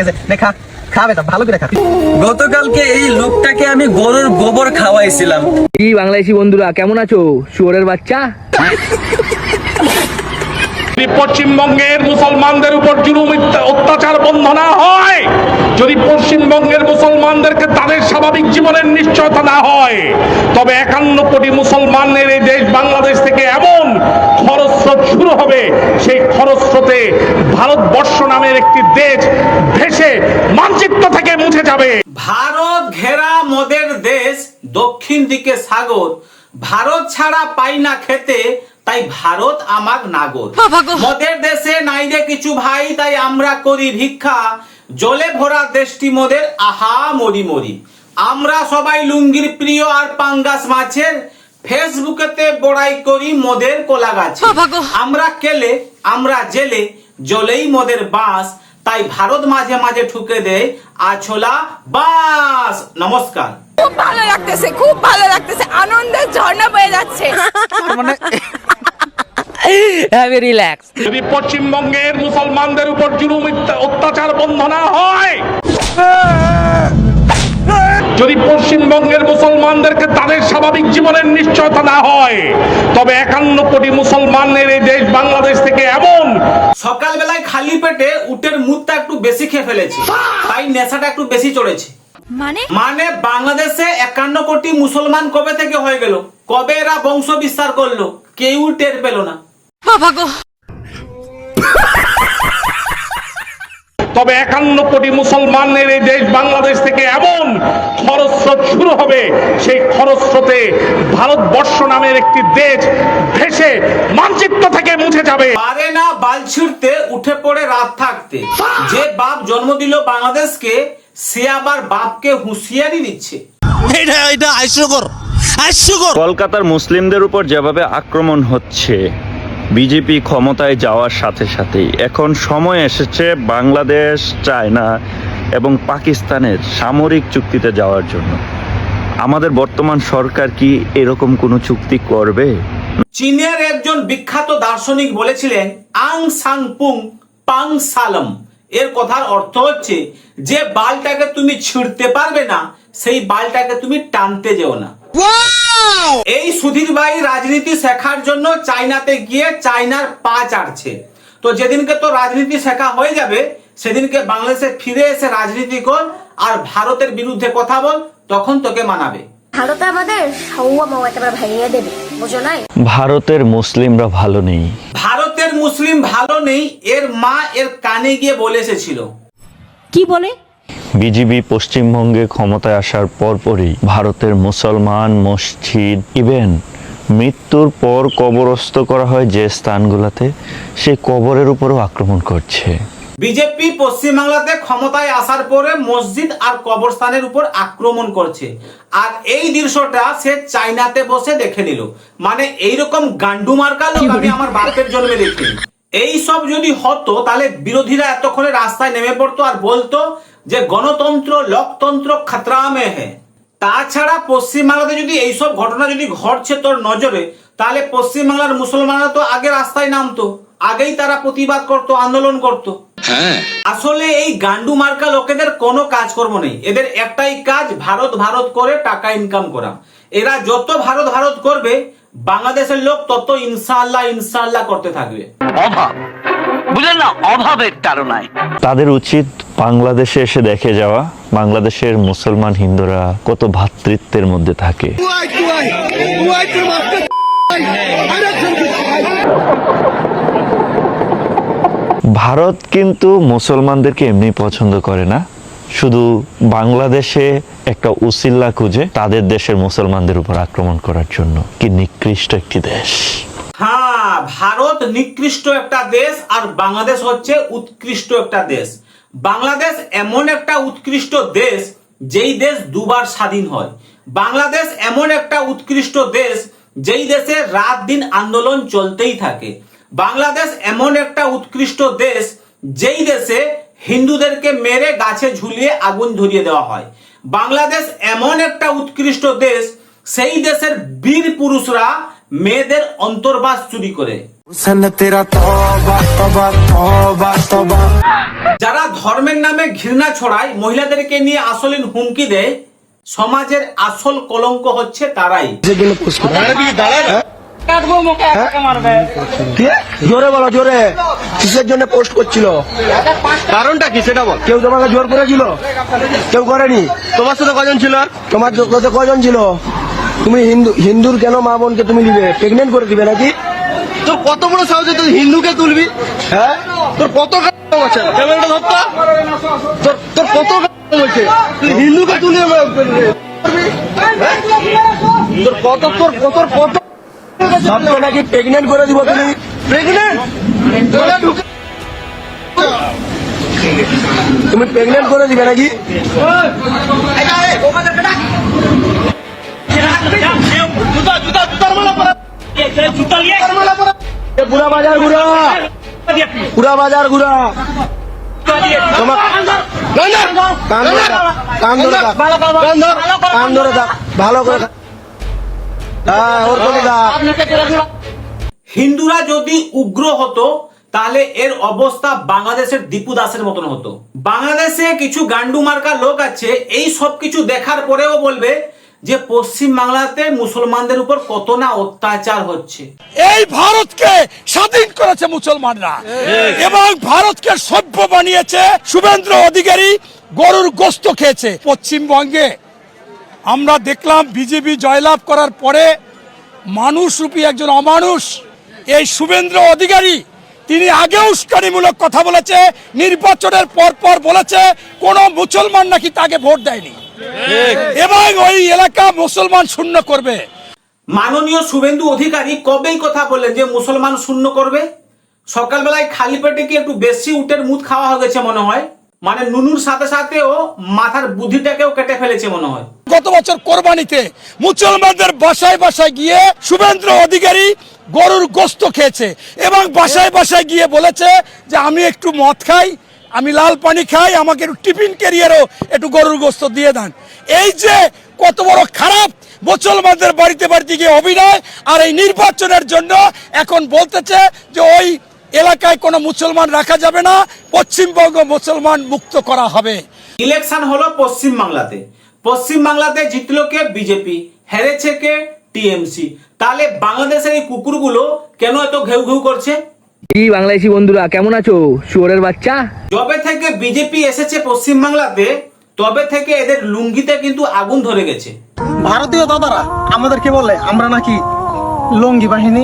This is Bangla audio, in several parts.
আছে, খা খাবে তো ভালো করে খা। গতকালকে এই লোকটাকে আমি গরুর গোবর খাওয়াইছিলাম। কি বাংলাদেশি বন্ধুরা কেমন আছো? শুয়োরের বাচ্চা। পশ্চিমবঙ্গের মুসলমানদের উপর জুলুম অত্যাচার বন্ধ না হয়, যদি পশ্চিমবঙ্গের মুসলমানদেরকে তাদের স্বাভাবিক জীবনের নিশ্চয়তা না হয়, তবে 51 কোটি মুসলমানের এই দেশ বাংলাদেশ থেকে এমন খরস্রোত শুরু হবে, সেই খরস্রোতে ভারতবর্ষ নামের একটি দেশ ভেসে মানচিত্র থেকে মুছে যাবে। ভারত ঘেরা মদের দেশ, দক্ষিণ দিকে সাগর, ভারত ছাড়া পাই না খেতে, তাই ভারত আমার নাগর। মদের দেশে নাই রে কিছু ভাই, তাই আমরা করি ভিক্ষা, জলে ভরা দেশটি মোদের, আহা মরি মরি। আমরা সবাই লুঙ্গির প্রিয় আর পাঙ্গাস মাছের, ফেসবুকেতে বড়াই করি মদের কোলা গাছ। আমরা কেলে, আমরা জেলে, জলেই মদের বাস, তাই ভারত মাঝে মাঝে ঠুকে দেয় আছোলা বাস। নমস্কার। খুব ভালো লাগতেছে, খুব ভালো লাগতেছে, আনন্দের ঝর্ণা বয়ে যাচ্ছে। মানে হ্যাভি রিল্যাক্স। যদি পশ্চিমবঙ্গের মুসলমানদের উপর জুলুম অত্যাচার বন্ধ না হয়, যদি পশ্চিমবঙ্গের মুসলমানদেরকে তাদের স্বাভাবিক জীবনের নিশ্চয়তা না হয়, তবে 51 কোটি মুসলমানের এই দেশ বাংলাদেশ থেকে এমন। সকালবেলায় খালি পেটে উটের মুখটা একটু বেশি খেয়ে ফেলেছে, তাই নেশাটা একটু বেশি চড়েছে। মানে বাংলাদেশে 51 কোটি মুসলমান কবে থেকে হয়ে গেল, কবে এরা বংশ বিস্তার করলো, কেউ টের পেল না। তবে 51 কোটি মুসলমানের এই দেশ বাংলাদেশ থেকে এমন খরস্রোত শুরু হবে, সেই খরস্রোতে ভারতবর্ষ নামের একটি দেশ ভেসে মানচিত্র থেকে মুছে যাবে। পারে না বাল ছিঁড়তে, উঠে পড়ে রাত থাকতে। যে বাপ জন্ম দিল বাংলাদেশকে, সে আবার বাপকে হুঁশিয়ারি দিচ্ছে। কলকাতার মুসলিমদের উপর যেভাবে আক্রমণ হচ্ছে বিজেপি ক্ষমতায় যাওয়ার সাথে সাথেই, এখন সময় এসেছে বাংলাদেশ, চায়না এবং পাকিস্তানের সামরিক চুক্তিতে যাওয়ার জন্য। আমাদের বর্তমান সরকার কি এরকম কোনো চুক্তি করবে? চীনের একজন বিখ্যাত দার্শনিক বলেছিলেন আং সাং পুং পাং সালম। এর কথার অর্থ হচ্ছে, যে বালটাকে তুমি ছিঁড়তে পারবে না, সেই বালটাকে তুমি টানতে যেও না। এই সুধীর ভাই রাজনীতি শেখার জন্য চায়নাতে গিয়ে চায়নার পা চাটছে। তো যেদিনকে তো রাজনীতি শেখা হয়ে যাবে, সেদিনকে বাংলাদেশে ফিরে এসে রাজনীতি কর আর ভারতের বিরুদ্ধে কথা বল, তখন তোকে মানাবে। ভারতে আমাদের একেবারে ভাইয়ে দেবে, বুঝো নাই? ভারতের মুসলিমরা ভালো নেই। ভারতের মুসলিম ভালো নেই, এর মা এর কানে গিয়ে বলে এসেছিল। কি বলে? বিজেপি পশ্চিমবঙ্গে ক্ষমতায় আসার পরপরই ভারতের মুসলমান মসজিদ, ইভেন মৃত্যুর পর কবরস্থ করা হয় যে স্থানগুলোতে, সেই কবরের উপরও আক্রমণ করছে। বিজেপি পশ্চিমবাংলাতে ক্ষমতায় আসার পরে মসজিদ আর কবরস্থানের উপর আক্রমণ করছে, আর এই দৃশ্যটা সে চায়নাতে বসে দেখে নিল। মানে এইরকম গান্ডু মার্কা লোক আমি আমার বাপের জন্মে দেখিনি। এই সব যদি হতো, তাহলে বিরোধীরা এতক্ষণে রাস্তায় নেমে পড়তো আর বলতো যে গণতন্ত্র লোকতন্ত্র খতরা মে হ্যায়। তাছাড়া পশ্চিমবাংলাতে যদি এইসব ঘটনা যদি ঘটছে তোর নজরে, তাহলে পশ্চিমবাংলার মুসলমানরা তো আগে রাস্তায় নামতো, আগেই তারা প্রতিবাদ করত, আন্দোলন করত। আসলে এই গান্ডু মার্কা লোকেদের কোনো কাজকর্ম নেই, এদের একটাই কাজ ভারত ভারত করে টাকা ইনকাম করা। এরা যত ভারত ভারত করবে, বাংলাদেশের লোক তত ইনশাআল্লাহ ইনশাআল্লাহ করতে থাকবে। অভাব বুঝলেন না, অভাবের তাড়নায়। তাদের উচিত বাংলাদেশে এসে দেখে যাওয়া বাংলাদেশের মুসলমান হিন্দুরা কত ভ্রাতৃত্বের মধ্যে থাকে। ভারত কিন্তু মুসলমানদেরকে এমনি পছন্দ করে না, শুধু বাংলাদেশে একটা উসিল্লা খুঁজে তাদের দেশের মুসলমানদের উপর আক্রমণ করার জন্য। কি নিকৃষ্ট একটি দেশ! হ্যাঁ, ভারত নিকৃষ্ট একটা দেশ আর বাংলাদেশ হচ্ছে উৎকৃষ্ট একটা দেশ। বাংলাদেশ এমন একটা উৎকৃষ্ট দেশ, যেই দেশ দুবার স্বাধীন হয়। বাংলাদেশ এমন একটা উৎকৃষ্ট দেশ, যেই দেশে রাত দিন আন্দোলন চলতেই থাকে। বাংলাদেশ এমন একটা উৎকৃষ্ট দেশ, যেই দেশে হিন্দুদেরকে মেরে গাছে ঝুলিয়ে আগুন ধরিয়ে দেওয়া হয়। বাংলাদেশ এমন একটা উৎকৃষ্ট দেশ, সেই দেশের বীর পুরুষরা মেয়েদের অন্তর্বাস চুরি করে। যারা ধর্মের নামে ঘৃণা ছড়ায়, মহিলাদেরকে নিয়ে আসলিন হুমকি দেয়, সমাজের আসল কলঙ্ক হচ্ছে তারাই। জোরে বলো, জোরে। কিসের জন্য পোস্ট করছিল? কারণটা কি সেটা বল। কেউ তোমাকে জোর করেছিল? কেউ করেনি। তোমার সাথে কজন ছিল? তোমার সাথে কজন ছিল? তুমি হিন্দুর কেন মা বোনকে তুমি নিবে? প্রেগনেন্ট করে দিবে নাকি? তোর কত বড় সাহস তুই হিন্দুকে তুলবি? হ্যাঁ, তোর কত আছে? তোর কত হচ্ছে? তুই হিন্দুকে তুলে তোর কত ভাবছো নাকি প্রেগনেন্ট করে দিব? তুমি প্রেগনেন্ট, তুমি প্রেগনেন্ট করে দিবে নাকি? পুরা বাজার ঘুরা, পুরা বাজার ঘুরা। তোমার কান ধরে থাক, কান ধরে থাক, ভালো করে থাক। হ্যাঁ, ওর করে থাক। হিন্দুরা যদি উগ্র হতো তাহলে এর অবস্থা বাংলাদেশের দীপু দাসের মতন হতো। বাংলাদেশে কিছু গান্ডু মার্কা লোক আছে, এই সব কিছু দেখার পরেও বলবে যে পশ্চিম বাংলাতে মুসলমানদের উপর কত না অত্যাচার হচ্ছে। এই ভারতকে স্বাধীন করেছে মুসলমানরা এবং ভারতকে সভ্য বানিয়েছে শুভেন্দ্র অধিকারী। গরুর গোস্ত খেয়েছে। পশ্চিমবঙ্গে আমরা দেখলাম বিজেপি জয়লাভ করার পরে মানুষরূপী একজন অমানুষ এই শুভেন্দ্র অধিকারী, তিনি আগে উস্কানিমূলক কথা বলেছে, নির্বাচনের পর বলেছে কোন মুসলমান নাকি তাকে ভোট দেয়নি এবং ওই এলাকা মুসলমান শূন্য করবে। মাননীয় শুভেন্দু অধিকারী কবেই কথা বললেন যে মুসলমান শূন্য করবে? সকালবেলায় খালি পেটে কি একটু বেশি উটের মুদ খাওয়া হয়ে গেছে মনে হয়, মানে নুনুর সাথে সাথেও মাথার বুদ্ধিটাকেও কেটে ফেলেছে মনে হয়। গত বছর কোরবানিতে মুসলমানদের বাসায় বাসায় গিয়ে শুভেন্দ্র অধিকারী গরুর গোস্ত খেয়েছে এবং বাসায় বাসায় গিয়ে বলেছে যে আমি একটু মদ খাই, আমি লাল পানি খাই, আমাকে একটু টিফিন ক্যারিয়ারও একটু গরুর গোস্ত দিয়ে দেন। এই যে কত বড় খারাপ মুসলমানদের বাড়িতে বাড়িতে গিয়ে অভিনয়, আর এই নির্বাচনের জন্য এখন বলতেছে যে ওই এলাকায় কোনো মুসলমান রাখা যাবে না, পশ্চিমবঙ্গ মুসলমান মুক্ত করা হবে। ইলেকশন হলো পশ্চিম বাংলাতে, পশ্চিম বাংলাতে জিতলো কে? বিজেপি, হেরেছে কে? টিএমসি। তাহলে বাংলাদেশের এই কুকুরগুলো কেন এত ঘেউ ঘেউ করছে? কি বাংলাদেশি বন্ধুরা কেমন আছো? শুয়োরের বাচ্চা। যবে থেকে বিজেপি এসেছে পশ্চিম বাংলাতে তবে থেকে এদের লুঙ্গিতে কিন্তু আগুন ধরে গেছে। ভারতীয় দাদারা আমাদেরকে বলে আমরা নাকি লঙ্গি বাহিনী।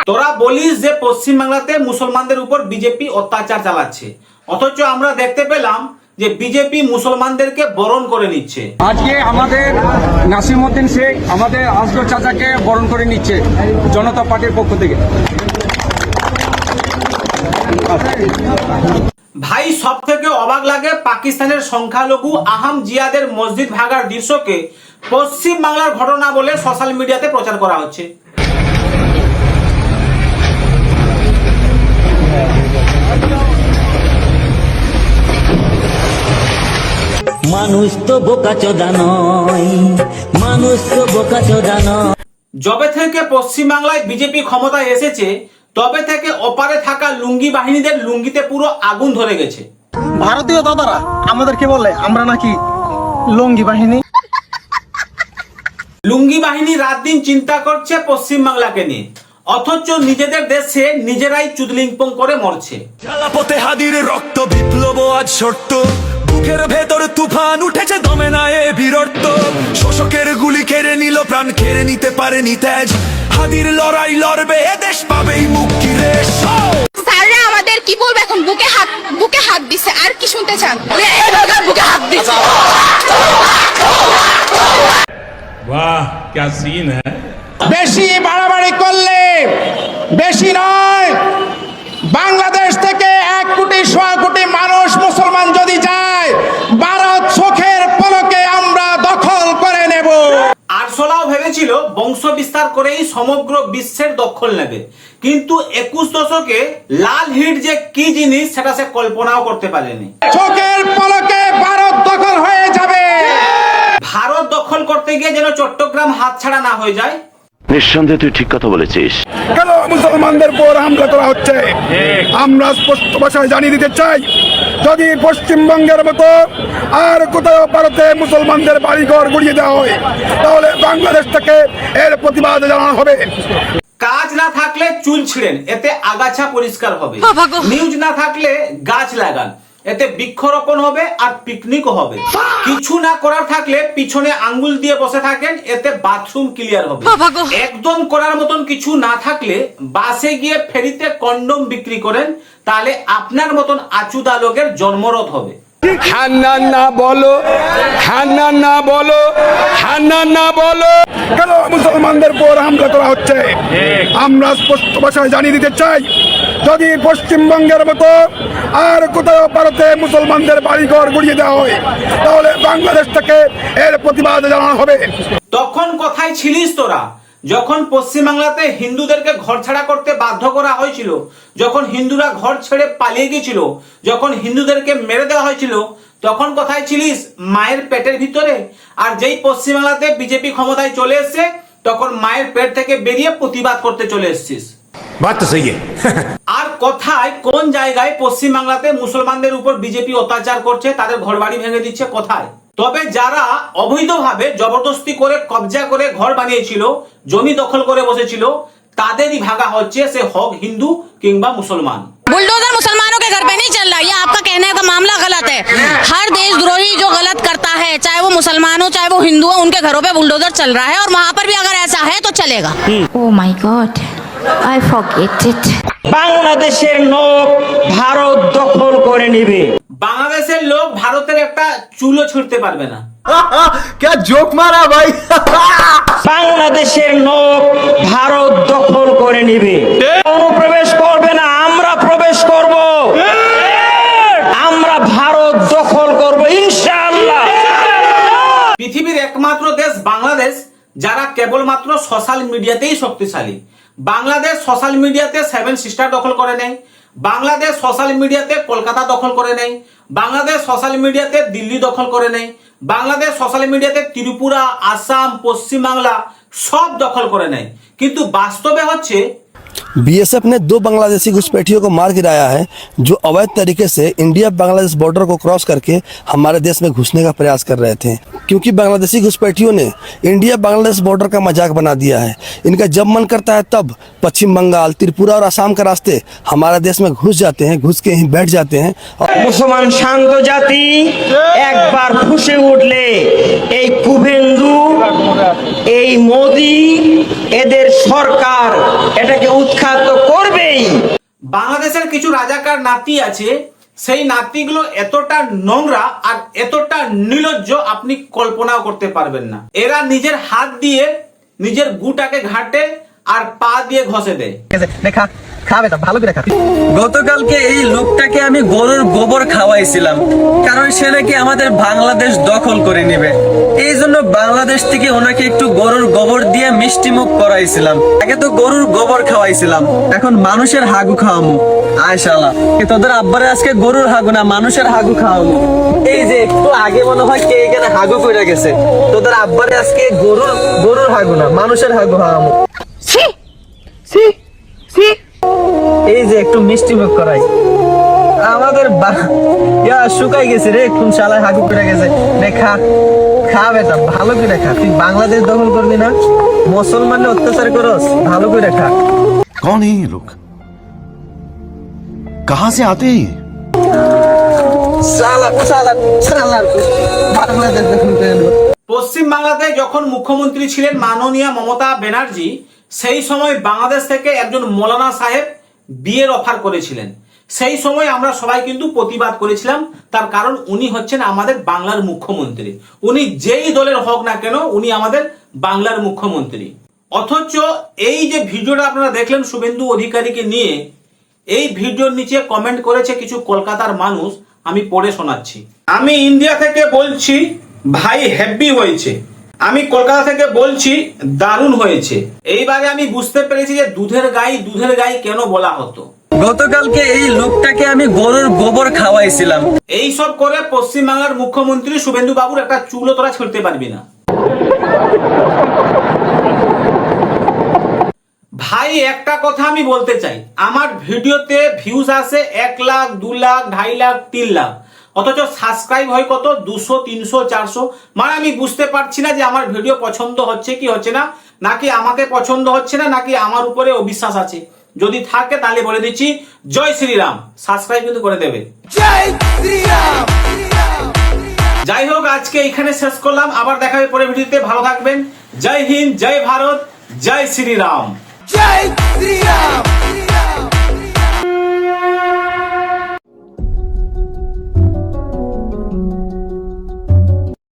তোরা বলিস যে পশ্চিম বাংলাতে মুসলমানদের উপর বিজেপি অত্যাচার চালাচ্ছে, অথচ আমরা দেখতে পেলাম যে বিজেপি মুসলমানদেরকে বরণ করে নিচ্ছে। আজকে আমাদের নাসিমউদ্দিন শেখ আমাদের আসগর চাচাকে বরণ করে নিচ্ছে জনতা পার্টির পক্ষ থেকে। ভাই, সব থেকে অবাক লাগে পাকিস্তানের সংখ্যালঘু আহম জিয়াদের মসজিদ ভাগার দৃশ্যকে পশ্চিম বাংলার ঘটনা বলে সোশ্যাল মিডিয়াতে প্রচার করা হচ্ছে। মানুষ তো বোকাচোদা নয়, মানুষ তো বোকাচোদা নয়। যবে থেকে পশ্চিম বাংলায় বিজেপি ক্ষমতায় এসেছে তবে থেকে ওপারে থাকা লুঙ্গি বাহিনীদের লুঙ্গিতে পুরো আগুন ধরে গেছে। ভারতীয় দাদারা আমাদেরকে বলে আমরা নাকি লঙ্গি বাহিনী। লুঙ্গি বাহিনী রাত দিন চিন্তা করছে পশ্চিম বাংলাকে নিয়ে, অথচ নিজেদের দেশে নিজেরাই চুদলিংপং করে মরছে। জ্বালাপথে হাদির রক্ত বিপ্লব আজ সত্য, বুকের ভেতর তুফান উঠেছে দমে না এ বীরত্ব। শোষকের গুলি কেড়ে নিল প্রাণ, কেড়ে নিতে পারেনি তেজ। হাদির লড়াই লড়বে, এ দেশ পাবেই মুক্তির রেশ। স্যাররা আমাদের কি বলবো এখন? বুকে হাত দিছে, আর কি শুনতে চান? বুকে হাত দিছে। বাহ, क्या सीन है। বেশি বাড়াবাড়ি করলে বেশি নয়, বাংলাদেশ থেকে 1 কোটি 1.25 কোটি মানুষ মুসলমান যদি যায়, ভারত চোখের পলকে আমরা দখল করে নেব। আরশোলাও ভেবেছিল বংশ বিস্তার করেই সমগ্র বিশ্বের দখল নেবে, কিন্তু 21 দশকে লাল হিট যে কি জিনিস সেটা সে কল্পনাও করতে পারেনি। চোখের পলকে ভারত দখল হয়ে যাবে। ভারত দখল করতে গিয়ে যেন চট্টগ্রাম হাতছাড়া না হয়ে যায়। নিঃসন্দেহে তুই ঠিক কথা বলেছিস। কেন মুসলমানদের উপর হামলা করা হচ্ছে? আমরা স্পষ্ট ভাষায় জানিয়ে দিতে চাই, যদি পশ্চিমবঙ্গের মতো আর কোথাও ভারতে মুসলমানদের বাড়িঘর গুড়িয়ে দেওয়া হয়, তাহলে বাংলাদেশ থেকে এর প্রতিবাদ জানানো হবে। কাজ না থাকলে চুল ছিঁড়েন, এতে আগাছা পরিষ্কার হবে। নিউজ না থাকলে গাছ লাগান, এতে বৃক্ষরোপণ হবে আর পিকনিকও হবে। কিছু না করার থাকলে পিছনে আঙ্গুল দিয়ে বসে থাকেন, এতে বাথরুম ক্লিয়ার হবে। একদম করার মতন কিছু না থাকলে বাসে গিয়ে ফেরিতে কন্ডম বিক্রি করেন, তাহলে আপনার মতন আচুদা লোকের জন্মরোধ হবে। হ্যাঁ না বলো, হ্যাঁ না বলো, হ্যাঁ না বলো। কেন মুসলমানদের উপর হামলা করা হচ্ছে? আমরা স্পষ্ট ভাষায় জানিয়ে দিতে চাই, যদি পশ্চিমবঙ্গের মতো আর কোথাও ভারতে মুসলমানদের বাড়িঘর গুড়িয়ে দেওয়া হয়, তাহলে বাংলাদেশ থেকে এর প্রতিবাদ জানানো হবে। তখন কোথায় ছিলিস তোরা, যখন পশ্চিমবাংলাতে হিন্দুদেরকে ঘর ছাড়া করতে বাধ্য করা হয়েছিল, যখন হিন্দুরা ঘর ছেড়ে পালিয়ে গিয়েছিল, যখন হিন্দুদেরকে মেরে দেওয়া হয়েছিল, তখন কোথায় ছিলিস? মায়ের পেটের ভিতরে। আর যেই পশ্চিমবাংলাতে বিজেপি ক্ষমতায় চলে এসছে, তখন মায়ের পেট থেকে বেরিয়ে প্রতিবাদ করতে চলে এসছিস। আর কোথায়, কোন জায়গায় পশ্চিমবাংলাতে মুসলমানদের উপর বিজেপি অত্যাচার করছে, তাদের ঘরবাড়ি ভেঙে দিচ্ছে, কোথায়? তবে যারা অবৈধভাবে জবরদস্তি করে কবজা করে ঘর বানিয়েছিল, জমি দখল করে বসেছিল, তাদেরই ভাগা হচ্ছে, সে হোক হিন্দু কিংবা মুসলমান। बुलडोजर मुसलमानों के घर पे नहीं चल रहा, ये आपका कहने का मामला गलत है। हर देशद्रोही जो गलत करता है, चाहे वो मुसलमान हो चाहे वो हिंदू हो, उनके घरों पे बुलडोजर चल रहा है और वहाँ पर भी अगर ऐसा है तो चलेगा। Oh my God, I forget it. বাংলাদেশের লোক ভারত দখল করে নেবে। বাংলাদেশের লোক ভারতের একটা চুলো ছুঁড়তে পারবে না। क्या जोक मारा भाई। বাংলাদেশের লোক ভারত দখল করে নেবে। অনুপ্রবেশ করবে না, আমরা প্রবেশ করব, আমরা ভারত দখল করব ইনশাআল্লাহ। পৃথিবীর একমাত্র দেশ বাংলাদেশ যারা কেবলমাত্র সোশ্যাল মিডিয়াতেই শক্তিশালী। বাংলাদেশ সোশ্যাল মিডিয়াতে 7 সিস্টার দখল করে নেয়, বাংলাদেশ সোশ্যাল মিডিয়াতে কলকাতা দখল করে নেয়, বাংলাদেশ সোশ্যাল মিডিয়াতে দিল্লি দখল করে নেয়, বাংলাদেশ সোশ্যাল মিডিয়াতে ত্রিপুরা, আসাম, পশ্চিমবাংলা সব দখল করে নেয়। কিন্তু বাস্তবে হচ্ছে बीएसएफ ने 2 बांग्लादेशी घुसपैठियों को मार गिराया है, जो अवैध तरीके से इंडिया बांग्लादेश बॉर्डर को क्रॉस करके हमारे देश में घुसने का प्रयास कर रहे थे। क्योंकि बांग्लादेशी घुसपैठियों ने इंडिया बांग्लादेश बॉर्डर का मजाक बना दिया है। इनका जब मन करता है तब पश्चिम बंगाल, त्रिपुरा और असम के रास्ते हमारे देश में घुस जाते हैं, घुस के यहीं बैठ जाते हैं। মুসলমান শান্ত জাতি একবার ফুঁসে উঠলে এই কুভেন্দু, এই মোদি, এদের সরকার এটাকে উৎখাত করবেই। বাংলাদেশের কিছু রাজাকার নাতি আছে, সেই নাতিগুলো এতটা নোংরা আর এতটা নির্লজ্জ আপনি কল্পনাও করতে পারবেন না। এরা নিজের হাত দিয়ে নিজের গুটাকে ঘাটে আর পা দিয়ে ঘষে দেয়। দেখা খাবে তা ভালো করে খা। গতকালকে এই লোকটাকে আমি গরুর গোবর খাওয়াইছিলাম, কারণ সে নাকি আমাদের বাংলাদেশ দখল করে নেবে। এই জন্য বাংলাদেশ থেকে ওনাকে একটু গরুর গোবর দিয়ে মিষ্টি মুখ করাইছিলাম। আগে তো গরুর গোবর খাওয়াইছিলাম, এখন মানুষের হাগু খাওয়ামু। আয়শালা তোদের আব্বারে আজকে গরুর হাগু না মানুষের হাগু খাওয়ামু। এই যে একটু আগে মনে হয় কে এখানে হাগু করে গেছে, তোদের আব্বারে আজকে গরুর হাগু না মানুষের হাগু খাওয়ামু। এই যে একটু মিষ্টি মুখ করাই, আমাদের শুকাই গেছে রে, কোন শালায় হাগু করে গেছে রে। খা বেটা ভালো করে খা। তুই বাংলাদেশ দখল করবি না, মুসলমানের অত্যাচার করস, ভালো করে খা। कौन है ये लोग, कहां से आते हैं? বাংলাদেশ দখল করে নেব। পশ্চিম বাংলাতে যখন মুখ্যমন্ত্রী ছিলেন মাননীয়া মমতা ব্যানার্জি, সেই সময় বাংলাদেশ থেকে একজন মৌলানা সাহেব বিয়ের অফার করেছিলেন। সেই সময় আমরা সবাই কিন্তু প্রতিবাদ করেছিলাম, তার কারণ উনি হচ্ছেন আমাদের বাংলার মুখ্যমন্ত্রী। উনি যেই দলের হোক না কেন, উনি আমাদের বাংলার মুখ্যমন্ত্রী। অথচ এই যে ভিডিওটা আপনারা দেখলেন শুভেন্দু অধিকারীকে নিয়ে, এই ভিডিওর নিচে কমেন্ট করেছে কিছু কলকাতার মানুষ, আমি পড়ে শোনাচ্ছি। আমি ইন্ডিয়া থেকে বলছি ভাই হেভি হয়েছে, আমি কলকাতা থেকে বলছি দারুণ হয়েছে। এইবারে আমি বুঝতে পেরেছি যে দুধের গাই কেন বলা হতো। গতকালকে এই লোকটাকে আমি গরুর গোবর খাওয়াইছিলাম। এই সব করে পশ্চিমবাংলার মুখ্যমন্ত্রী শুভেন্দু বাবুর একটা চুলও তোরা ছিঁড়তে পারবি না। ভাই একটা কথা আমি বলতে চাই, আমার ভিডিওতে ভিউজ আসে 1 লাখ 2 লাখ 2.5 লাখ 3 লাখ, অথচ সাবস্ক্রাইব হয় কত 200 300 400। মানে আমি বুঝতে পারছি না যে আমার ভিডিও পছন্দ হচ্ছে কি হচ্ছে না, নাকি আমাকে পছন্দ হচ্ছে না, নাকি আমার উপরে অবিশ্বাস আছে। যদি থাকে তাহলে বলে দিচ্ছি জয় শ্রীরাম, সাবস্ক্রাইব কিন্তু করে দেবে। যাই হোক, আজকে এখানে শেষ করলাম, আবার দেখা হবে পরের ভিডিওতে। ভালো থাকবেন। জয় হিন্দ, জয় ভারত, জয় শ্রীরাম। জয় শ্রীরাম।